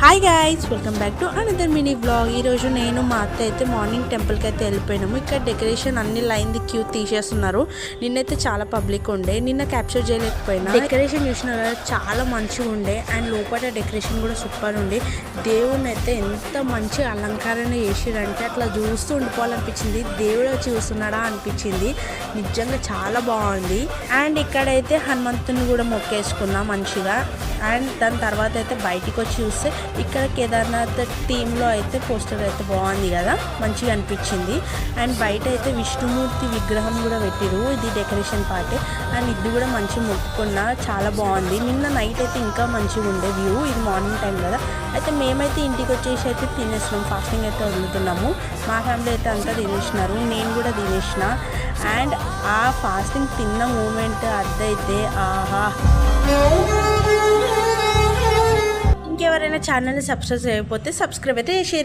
Hi guys, welcome back to another mini blog. ఈరోజు నేను మా అత్త అయితే మార్నింగ్ టెంపుల్కి అయితే వెళ్ళిపోయినాము. ఇక్కడ డెకరేషన్ అన్ని లైన్ది క్యూ తీసేస్తున్నారు. నిన్నైతే చాలా పబ్లిక్ ఉండే, నిన్న క్యాప్చర్ చేయలేకపోయినా. డెకరేషన్ చూసిన చాలా మంచిగా ఉండే అండ్ లోపల డెకరేషన్ కూడా సూపర్ ఉండే. దేవుని అయితే ఎంత మంచి అలంకరణ చేసిరంటే అట్లా చూస్తూ ఉండిపోవాలనిపించింది. దేవుడు వచ్చి చూస్తున్నాడా అనిపించింది. నిజంగా చాలా బాగుంది. అండ్ ఇక్కడైతే హనుమంతుని కూడా మొక్కేసుకున్నాం మంచిగా. అండ్ దాని తర్వాత అయితే బయటికి వచ్చి చూస్తే ఇక్కడ కేదార్నాథ్ టీంలో అయితే పోస్టర్ అయితే బాగుంది కదా, మంచిగా అనిపించింది. అండ్ బయట అయితే విష్ణుమూర్తి విగ్రహం కూడా పెట్టిరు, ఇది డెకరేషన్ పార్టే. అండ్ ఇది కూడా మంచిగా మొక్కుకున్నా, చాలా బాగుంది. నిన్న నైట్ అయితే ఇంకా మంచిగా ఉండే వ్యూ, ఇది మార్నింగ్ టైం కదా. అయితే మేమైతే ఇంటికి వచ్చేసి అయితే తినేసినాం, ఫాస్టింగ్ అయితే వదులుతున్నాము. మా ఫ్యామిలీ అయితే అంతా తినేసినారు, నేను కూడా తినేసిన. అండ్ ఆ ఫాస్టింగ్ తిన్న మూమెంట్ అదైతే ఆహా. ఇంకెవరైనా ఛానల్ని సబ్స్క్రైబ్ చేయకపోతే సబ్స్క్రైబ్ అయితే షేర్